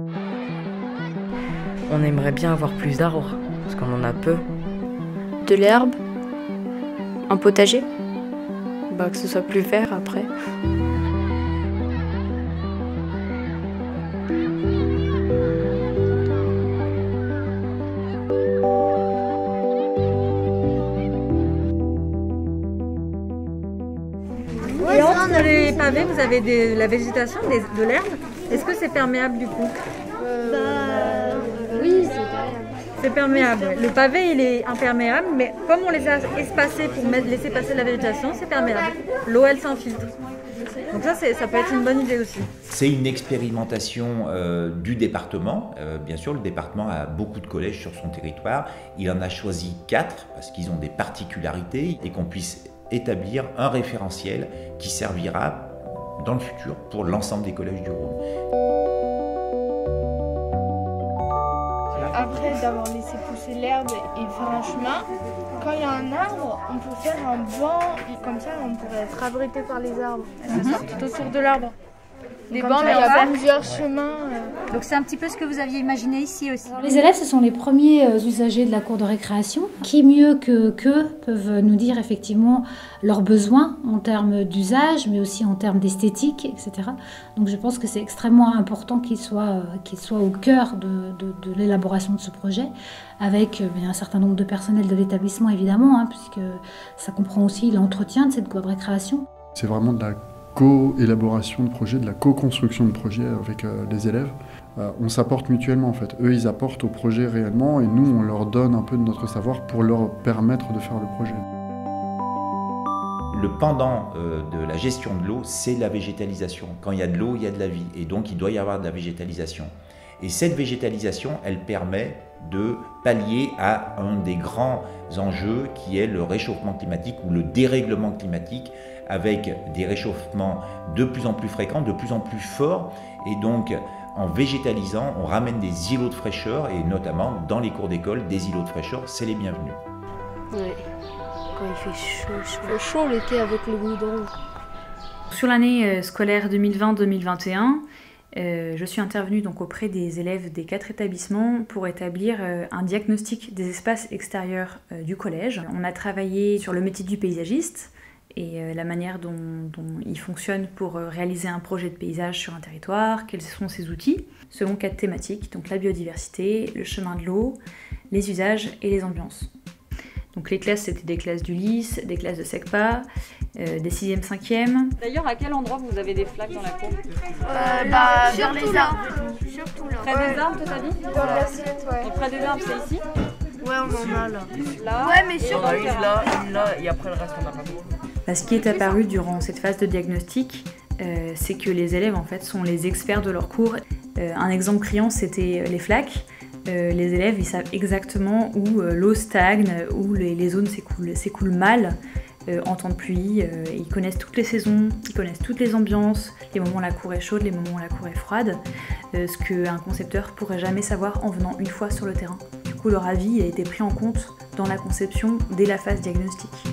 On aimerait bien avoir plus d'arbres, parce qu'on en a peu. De l'herbe, un potager, que ce soit plus vert après. Et entre les pavés, vous avez de la végétation, de l'herbe. Est-ce que c'est perméable du coup? Oui, c'est perméable. C'est perméable. Le pavé, il est imperméable, mais comme on les a espacés pour laisser passer la végétation, c'est perméable. L'eau, elle s'infiltre. Donc ça peut être une bonne idée aussi. C'est une expérimentation du département. Bien sûr, le département a beaucoup de collèges sur son territoire. Il en a choisi 4 parce qu'ils ont des particularités et qu'on puisse établir un référentiel qui servira dans le futur pour l'ensemble des collèges du Rhône. Après d'avoir laissé pousser l'herbe et faire un chemin, quand il y a un arbre, on peut faire un banc, et comme ça on pourrait être abrité par les arbres. Ça sort tout autour de l'arbre. Des bancs, mais il y a plusieurs chemins. Donc c'est un petit peu ce que vous aviez imaginé ici aussi. Alors, les élèves, ce sont les premiers usagers de la cour de récréation. Qui mieux qu'eux peuvent nous dire effectivement leurs besoins en termes d'usage, mais aussi en termes d'esthétique, etc. Donc je pense que c'est extrêmement important qu'ils soient au cœur de l'élaboration de ce projet, avec un certain nombre de personnels de l'établissement évidemment, puisque ça comprend aussi l'entretien de cette cour de récréation. C'est vraiment de la co-élaboration de projet, de la co-construction de projet avec les élèves. On s'apporte mutuellement en fait. Eux, ils apportent au projet réellement et nous, on leur donne un peu de notre savoir pour leur permettre de faire le projet. Le pendant de la gestion de l'eau, c'est la végétalisation. Quand il y a de l'eau, il y a de la vie. Et donc, il doit y avoir de la végétalisation. Et cette végétalisation, elle permet de pallier à un des grands enjeux qui est le réchauffement climatique ou le dérèglement climatique, avec des réchauffements de plus en plus fréquents, de plus en plus forts. Et donc, en végétalisant, on ramène des îlots de fraîcheur, et notamment dans les cours d'école, des îlots de fraîcheur, c'est les bienvenus. Oui, quand il fait chaud l'été avec le goudron. Sur l'année scolaire 2020-2021, je suis intervenue donc auprès des élèves des 4 établissements pour établir un diagnostic des espaces extérieurs du collège. On a travaillé sur le métier du paysagiste et la manière dont il fonctionne pour réaliser un projet de paysage sur un territoire, quels sont ses outils, selon 4 thématiques, donc la biodiversité, le chemin de l'eau, les usages et les ambiances. Donc les classes, c'était des classes d'Ulysse, des classes de SECPA, des 6e, 5e. D'ailleurs, à quel endroit vous avez des flaques dans la cour? Sur les arbres. Surtout là. Près des arbres, t'as dit? Dans l'assiette, ouais. Et près des arbres, c'est ici? Ouais, on en a là. Là. Ouais, mais surtout Une là, et après le reste, on n'a pas trop. Ce qui est apparu durant cette phase de diagnostic, c'est que les élèves en fait sont les experts de leur cours. Un exemple criant, c'était les flaques. Les élèves, ils savent exactement où l'eau stagne, où les zones s'écoulent mal en temps de pluie. Ils connaissent toutes les saisons, ils connaissent toutes les ambiances, les moments où la cour est chaude, les moments où la cour est froide, ce qu'un concepteur pourrait jamais savoir en venant une fois sur le terrain. Du coup, leur avis a été pris en compte dans la conception dès la phase diagnostique.